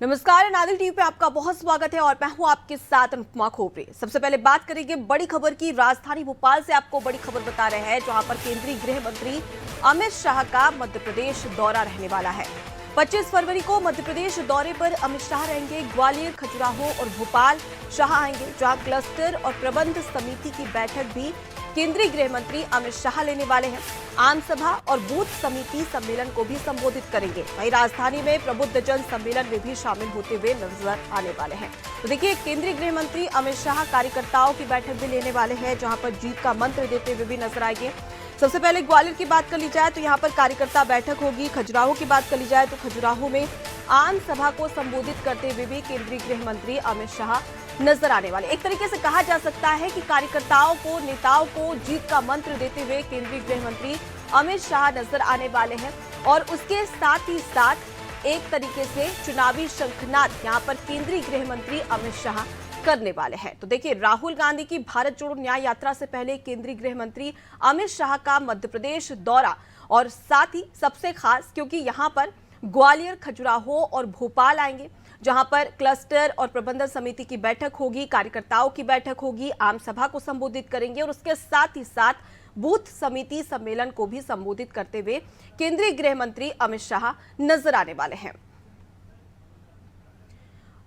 नमस्कार, नादिल टीवी पे आपका बहुत स्वागत है और मैं हूं आपके साथ अनुपमा खोपरे। सबसे पहले बात करेंगे बड़ी खबर की। राजधानी भोपाल से आपको बड़ी खबर बता रहे हैं, जहां पर केंद्रीय गृह मंत्री अमित शाह का मध्य प्रदेश दौरा रहने वाला है। 25 फरवरी को मध्य प्रदेश दौरे पर अमित शाह रहेंगे। ग्वालियर, खजुराहो और भोपाल शाह आएंगे, जहां क्लस्टर और प्रबंध समिति की बैठक भी केंद्रीय गृह मंत्री अमित शाह लेने वाले हैं। आम सभा और बूथ समिति सम्मेलन को भी संबोधित करेंगे। वहीं राजधानी में प्रबुद्ध जन सम्मेलन में भी शामिल होते हुए नजर आने वाले हैं। तो देखिए, केंद्रीय गृह मंत्री अमित शाह कार्यकर्ताओं की बैठक भी लेने वाले हैं, जहां पर जीत का मंत्र देते हुए भी नजर आएंगे। सबसे पहले ग्वालियर की बात कर ली जाए तो यहाँ पर कार्यकर्ता बैठक होगी। खजुराहो की बात कर ली जाए तो खजुराहो में आम सभा को संबोधित करते हुए भी केंद्रीय गृह मंत्री अमित शाह नजर आने वाले। एक तरीके से कहा जा सकता है कि कार्यकर्ताओं को, नेताओं को जीत का मंत्र देते हुए केंद्रीय गृह मंत्री अमित शाह नजर आने वाले हैं। और उसके साथ ही साथ एक तरीके से चुनावी शंखनाद यहाँ पर केंद्रीय गृह मंत्री अमित शाह करने वाले हैं। तो देखिए, राहुल गांधी की भारत जोड़ो न्याय यात्रा से पहले केंद्रीय गृह मंत्री अमित शाह का मध्य प्रदेश दौरा, और साथ ही सबसे खास क्योंकि यहां पर ग्वालियर, खजुराहो और भोपाल आएंगे, जहां पर क्लस्टर और प्रबंधन समिति की बैठक होगी, कार्यकर्ताओं की बैठक होगी, आम सभा को संबोधित करेंगे और उसके साथ ही साथ बूथ समिति सम्मेलन को भी संबोधित करते हुए केंद्रीय गृह मंत्री अमित शाह नजर आने वाले हैं।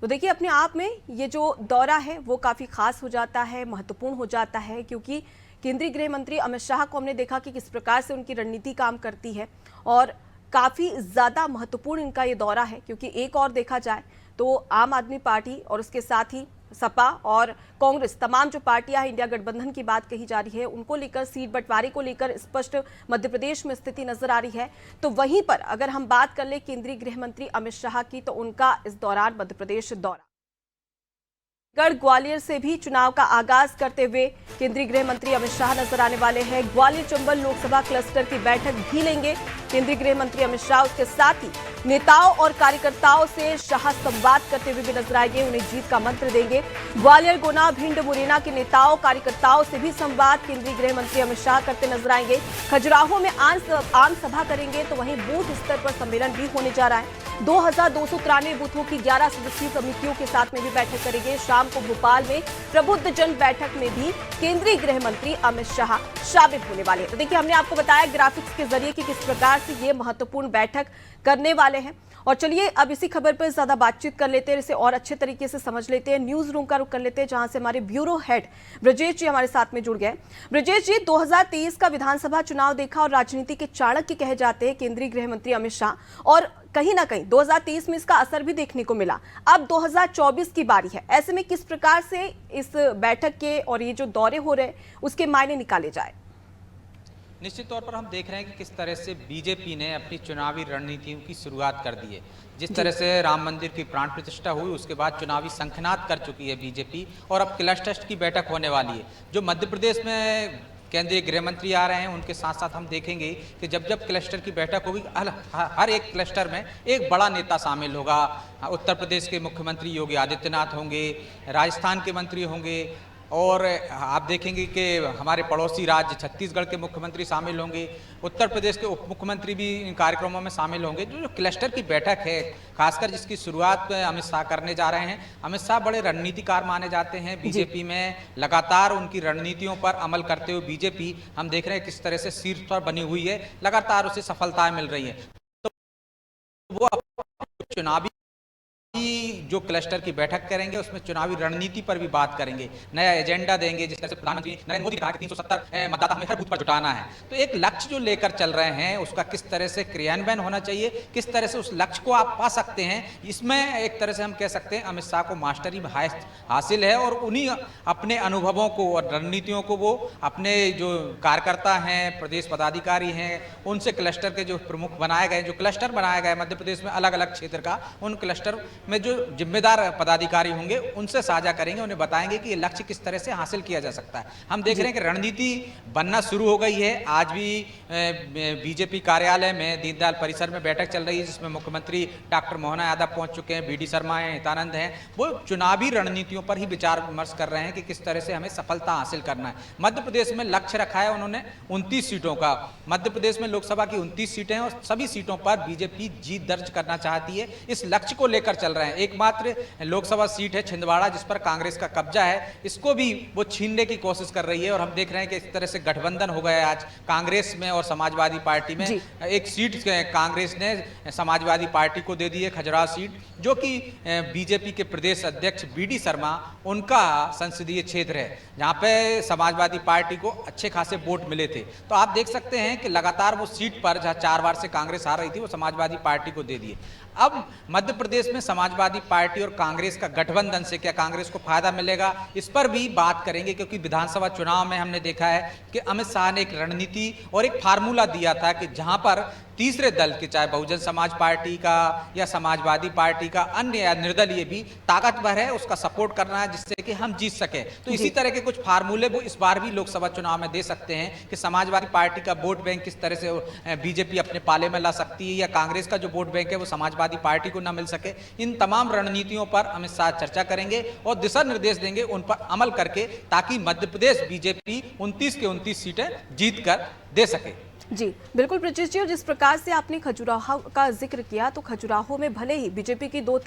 तो देखिए, अपने आप में ये जो दौरा है वो काफी खास हो जाता है, महत्वपूर्ण हो जाता है, क्योंकि केंद्रीय गृह मंत्री अमित शाह को हमने देखा कि किस प्रकार से उनकी रणनीति काम करती है और काफी ज्यादा महत्वपूर्ण इनका ये दौरा है। क्योंकि एक और देखा जाए तो आम आदमी पार्टी और उसके साथ ही सपा और कांग्रेस, तमाम जो पार्टियां हैं, इंडिया गठबंधन की बात कही जा रही है, उनको लेकर सीट बंटवारे को लेकर स्पष्ट मध्य प्रदेश में स्थिति नजर आ रही है। तो वहीं पर अगर हम बात कर ले केंद्रीय गृह मंत्री अमित शाह की, तो उनका इस दौरान मध्य प्रदेश दौरा गढ़ ग्वालियर से भी चुनाव का आगाज करते हुए केंद्रीय गृह मंत्री अमित शाह नजर आने वाले हैं। ग्वालियर चंबल लोकसभा क्लस्टर की बैठक भी लेंगे केंद्रीय गृह मंत्री अमित शाह। उसके साथ ही नेताओं और कार्यकर्ताओं से शाह संवाद करते हुए भी नजर आएंगे, उन्हें जीत का मंत्र देंगे। ग्वालियर, गुना, भिंड, मुरैना के नेताओं, कार्यकर्ताओं से भी संवाद केंद्रीय गृह मंत्री अमित शाह करते नजर आएंगे। खजुराहो में आम सभा करेंगे, तो वहीं बूथ स्तर पर सम्मेलन भी होने जा रहा है। 2293 बूथों की 11 सदस्यीय समितियों के साथ में भी बैठक करेंगे। शाम को भोपाल में प्रबुद्ध जन बैठक में भी केंद्रीय गृह मंत्री अमित शाह शामिल होने वाले हैं। तो देखिए, हमने आपको बताया ग्राफिक्स के जरिए कि किस प्रकार से ये महत्वपूर्ण बैठक करने वाले हैं। और चलिए अब इसी खबर पर ज्यादा बातचीत कर लेते हैं, इसे और अच्छे तरीके से समझ लेते हैं। न्यूज रूम का रुख कर लेते हैं, जहां से हमारे ब्यूरो हेड ब्रजेश जी हमारे साथ में जुड़ गए। ब्रजेश जी, 2023 का विधानसभा चुनाव देखा और राजनीति के चाणक्य कहे जाते हैं केंद्रीय गृह मंत्री अमित शाह, और कहीं ना कहीं 2023 में इसका असर भी देखने को मिला। अब 2024 की बारी है, ऐसे में किस प्रकार से इस बैठक के और ये जो दौरे हो रहे हैं उसके मायने निकाले जाए? निश्चित तौर पर हम देख रहे हैं कि किस तरह से बीजेपी ने अपनी चुनावी रणनीतियों की शुरुआत कर दी है। जिस तरह से राम मंदिर की प्राण प्रतिष्ठा हुई, उसके बाद चुनावी शंखनाद कर चुकी है बीजेपी, और अब क्लस्टर की बैठक होने वाली है। जो मध्य प्रदेश में केंद्रीय गृह मंत्री आ रहे हैं, उनके साथ साथ हम देखेंगे कि जब जब क्लस्टर की बैठक होगी, हर एक क्लस्टर में एक बड़ा नेता शामिल होगा। उत्तर प्रदेश के मुख्यमंत्री योगी आदित्यनाथ होंगे, राजस्थान के मंत्री होंगे, और आप देखेंगे कि हमारे पड़ोसी राज्य छत्तीसगढ़ के मुख्यमंत्री शामिल होंगे, उत्तर प्रदेश के उप मुख्यमंत्री भी इन कार्यक्रमों में शामिल होंगे। जो क्लस्टर की बैठक है, खासकर जिसकी शुरुआत अमित शाह करने जा रहे हैं। अमित शाह बड़े रणनीतिकार माने जाते हैं बीजेपी में, लगातार उनकी रणनीतियों पर अमल करते हुए बीजेपी हम देख रहे हैं किस तरह से शीर्ष पर बनी हुई है, लगातार उसे सफलताएं मिल रही है। तो वो चुनावी जो क्लस्टर की बैठक करेंगे उसमें चुनावी रणनीति पर भी बात करेंगे, नया एजेंडा देंगे। जिस तरह से प्रधानमंत्री नरेंद्र मोदी ने कहा कि 370 मतदाता हमें हर बूथ पर जुटाना है, तो एक लक्ष्य जो लेकर चल रहे हैं उसका किस तरह से क्रियान्वयन होना चाहिए, किस तरह से उस लक्ष्य को आप पा सकते हैं, इसमें एक तरह से हम कह सकते हैं अमित शाह को मास्टरी हासिल है। और उन्हीं अपने अनुभवों को और रणनीतियों को वो अपने जो कार्यकर्ता हैं, प्रदेश पदाधिकारी हैं, उनसे क्लस्टर के जो प्रमुख बनाए गए, जो क्लस्टर बनाया गया मध्य प्रदेश में अलग अलग क्षेत्र का, उन क्लस्टर में जो जिम्मेदार पदाधिकारी होंगे उनसे साझा करेंगे, उन्हें बताएंगे कि ये लक्ष्य किस तरह से हासिल किया जा सकता है। हम देख रहे हैं कि रणनीति बनना शुरू हो गई है। आज भी बीजेपी कार्यालय में दीनदयाल परिसर में बैठक चल रही है, जिसमें मुख्यमंत्री डॉक्टर मोहन यादव पहुंच चुके हैं, बीडी शर्मा हैं, हितानंद हैं। वो चुनावी रणनीतियों पर ही विचार विमर्श कर रहे हैं कि किस तरह से हमें सफलता हासिल करना है। मध्य प्रदेश में लक्ष्य रखा है उन्होंने 29 सीटों का। मध्य प्रदेश में लोकसभा की 29 सीटें हैं और सभी सीटों पर बीजेपी जीत दर्ज करना चाहती है। इस लक्ष्य को लेकर चल रहे हैं। एकमात्र लोकसभा सीट है छिंदवाड़ा, जिस पर कांग्रेस का कब्जा है, इसको भी वो छीनने की कोशिश कर रही है। और हम देख रहे हैं कि इस तरह से गठबंधन हो गया है आज कांग्रेस में और समाजवादी पार्टी में। एक सीट कांग्रेस ने समाजवादी पार्टी को दे दी है, खजुराहो सीट, जो कि बीजेपी के प्रदेश अध्यक्ष बीडी शर्मा उनका संसदीय क्षेत्र है, जहां पे समाजवादी पार्टी को अच्छे खासे वोट मिले थे। तो आप देख सकते हैं कि लगातार वो सीट पर जहां 4 बार से कांग्रेस हार रही थी, वो समाजवादी पार्टी को दे दिए। अब मध्य प्रदेश में समाजवादी पार्टी और कांग्रेस का गठबंधन से क्या कांग्रेस को फायदा मिलेगा, इस पर भी बात करेंगे, क्योंकि विधानसभा चुनाव में हमने देखा है कि अमित शाह ने एक रणनीति और एक फार्मूला दिया था कि जहां पर तीसरे दल के, चाहे बहुजन समाज पार्टी का या समाजवादी पार्टी का, अन्य या निर्दलीय भी ताकतवर है, उसका सपोर्ट करना है जिससे कि हम जीत सके। तो इसी तरह के कुछ फार्मूले वो इस बार भी लोकसभा चुनाव में दे सकते हैं कि समाजवादी पार्टी का वोट बैंक किस तरह से बीजेपी अपने पाले में ला सकती है, या कांग्रेस का जो वोट बैंक है वो समाजवादी पार्टी को न मिल सके। इन तमाम रणनीतियों पर अमित शाह चर्चा करेंगे और दिशा निर्देश देंगे उन पर अमल करके, ताकि मध्य प्रदेश बीजेपी 29 के 29 सीटें जीत कर दे सके। जी बिल्कुल ब्रजेश जी, और जिस प्रकार से आपने खजुराहो का जिक्र किया, तो खजुराहो में भले ही बीजेपी की दो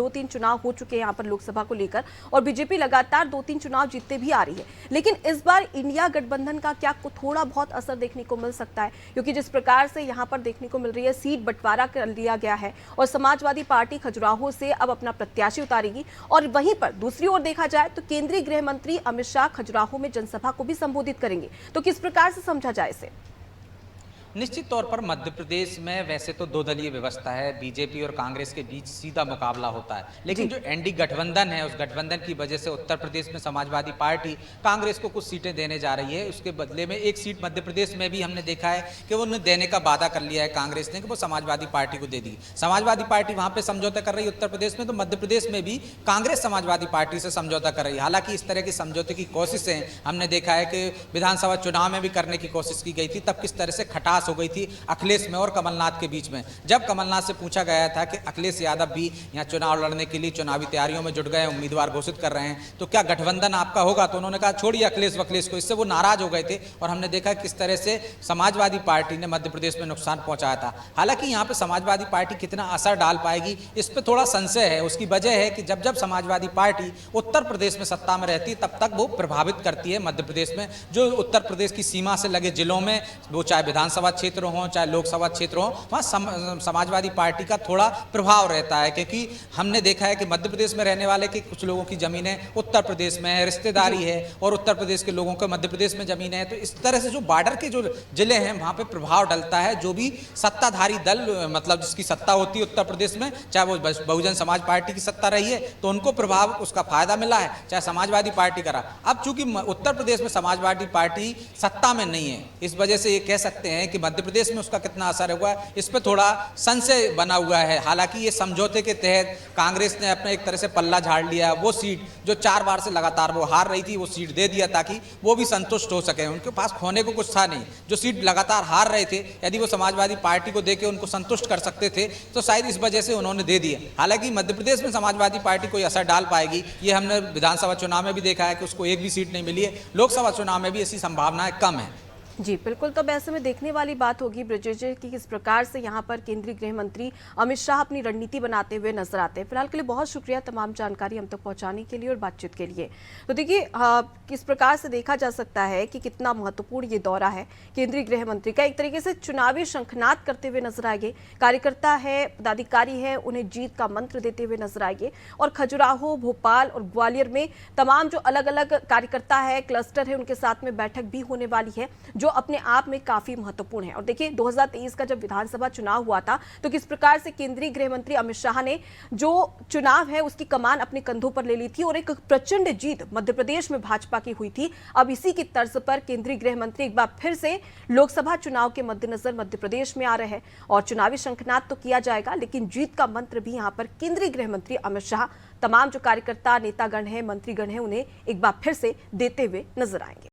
तीन चुनाव हो चुके हैं यहाँ पर लोकसभा को लेकर, और बीजेपी लगातार 2-3 चुनाव जीतते भी आ रही है, लेकिन इस बार इंडिया गठबंधन का क्या थोड़ा बहुत असर देखने को मिल सकता है? क्योंकि जिस प्रकार से यहाँ पर देखने को मिल रही है, सीट बंटवारा कर लिया गया है और समाजवादी पार्टी खजुराहो से अब अपना प्रत्याशी उतारेगी, और वहीं पर दूसरी ओर देखा जाए तो केंद्रीय गृह मंत्री अमित शाह खजुराहो में जनसभा को भी संबोधित करेंगे। तो किस प्रकार से समझा जाए इसे? निश्चित तौर पर मध्य प्रदेश में वैसे तो 2 दलीय व्यवस्था है, बीजेपी और कांग्रेस के बीच सीधा मुकाबला होता है, लेकिन जो एनडी गठबंधन है, उस गठबंधन की वजह से उत्तर प्रदेश में समाजवादी पार्टी कांग्रेस को कुछ सीटें देने जा रही है। उसके बदले में एक सीट मध्य प्रदेश में भी हमने देखा है कि वो उन्हें देने का वादा कर लिया है कांग्रेस ने, कि वो समाजवादी पार्टी को दे दी। समाजवादी पार्टी वहां पर समझौता कर रही है उत्तर प्रदेश में, तो मध्य प्रदेश में भी कांग्रेस समाजवादी पार्टी से समझौता कर रही है। हालांकि इस तरह की समझौते की कोशिशें हमने देखा है कि विधानसभा चुनाव में भी करने की कोशिश की गई थी, तब किस तरह से खटास हो गई थी अखिलेश में और कमलनाथ के बीच में। जब कमलनाथ से पूछा गया था कि अखिलेश यादव भी यहाँ चुनाव लड़ने के लिए चुनावी तैयारियों में जुट गए, उम्मीदवार घोषित कर रहे हैं, तो क्या गठबंधन आपका होगा? तो उन्होंने कहा छोड़िए अखिलेश वखिलेश को। इससे वो नाराज हो गए थे और हमने देखा किस तरह से समाजवादी पार्टी ने मध्य प्रदेश में नुकसान पहुंचाया था। हालांकि यहाँ पे समाजवादी पार्टी कितना असर डाल पाएगी, इस पर थोड़ा संशय है। उसकी वजह है कि जब जब समाजवादी पार्टी उत्तर प्रदेश में सत्ता में रहती है, तब तक वो प्रभावित करती है मध्य प्रदेश में, जो उत्तर प्रदेश की सीमा से लगे जिलों में, वो चाहे विधानसभा क्षेत्र हो चाहे लोकसभा क्षेत्र हो, वहाँ समाजवादी पार्टी का थोड़ा प्रभाव रहता है। क्योंकि हमने देखा है कि मध्य प्रदेश में रहने वाले के कुछ लोगों की जमीनें उत्तर प्रदेश में है, रिश्तेदारी है, और उत्तर प्रदेश के लोगों को मध्य प्रदेश में जमीन है। तो इस तरह से जो बॉर्डर के जो जिले हैं वहाँ पे प्रभाव डलता है। जो भी सत्ताधारी दल, मतलब जिसकी सत्ता होती है उत्तर प्रदेश में, चाहे वो बहुजन समाज पार्टी की सत्ता रही है तो उनको प्रभाव, उसका फायदा मिला है, चाहे समाजवादी पार्टी करा। अब चूंकि उत्तर प्रदेश में समाजवादी पार्टी सत्ता में नहीं है, इस वजह से ये कह सकते हैं कि मध्य प्रदेश में उसका कितना असर हुआ, इस पर थोड़ा संशय बना हुआ है। हालांकि ये समझौते के तहत कांग्रेस ने अपने एक तरह से पल्ला झाड़ लिया। वो सीट जो 4 बार से लगातार वो हार रही थी, वो सीट दे दिया ताकि वो भी संतुष्ट हो सके। उनके पास खोने को कुछ था नहीं। जो सीट लगातार हार रहे थे, यदि वो समाजवादी पार्टी को देके उनको संतुष्ट कर सकते थे, तो शायद इस वजह से उन्होंने दे दिया। हालांकि मध्य प्रदेश में समाजवादी पार्टी कोई असर डाल पाएगी, ये हमने विधानसभा चुनाव में भी देखा है कि उसको एक भी सीट नहीं मिली है। लोकसभा चुनाव में भी ऐसी संभावनाएं कम है। जी बिल्कुल, तो ऐसे में देखने वाली बात होगी ब्रजेश जी कि किस प्रकार से यहाँ पर केंद्रीय गृह मंत्री अमित शाह अपनी रणनीति बनाते हुए नजर आते हैं। फिलहाल के लिए बहुत शुक्रिया तमाम जानकारी हम तक पहुँचाने के लिए और बातचीत के लिए। तो देखिए किस प्रकार से देखा जा सकता है कि कितना महत्वपूर्ण ये दौरा है केंद्रीय गृह मंत्री का। एक तरीके से चुनावी शंखनाद करते हुए नजर आएंगे, कार्यकर्ता है, पदाधिकारी है, उन्हें जीत का मंत्र देते हुए नजर आएंगे। और खजुराहो, भोपाल और ग्वालियर में तमाम जो अलग अलग कार्यकर्ता है, क्लस्टर है, उनके साथ में बैठक भी होने वाली है। जो अपने आप में काफी महत्वपूर्ण है। और देखिए 2023 का जब विधानसभा चुनाव हुआ था तो किस प्रकार से केंद्रीय गृह मंत्री अमित शाह ने जो चुनाव है उसकी कमान अपने कंधों पर ले ली थी और एक प्रचंड जीत मध्य प्रदेश में भाजपा की हुई थी। अब इसी की तर्ज पर केंद्रीय गृह मंत्री एक बार फिर से लोकसभा चुनाव के मद्देनजर मध्य प्रदेश में आ रहे हैं और चुनावी शंखनाद तो किया जाएगा, लेकिन जीत का मंत्र भी यहां पर केंद्रीय गृह मंत्री अमित शाह तमाम जो कार्यकर्ता नेतागण हैं, मंत्रीगण हैं, उन्हें एक बार फिर से देते हुए नजर आएंगे।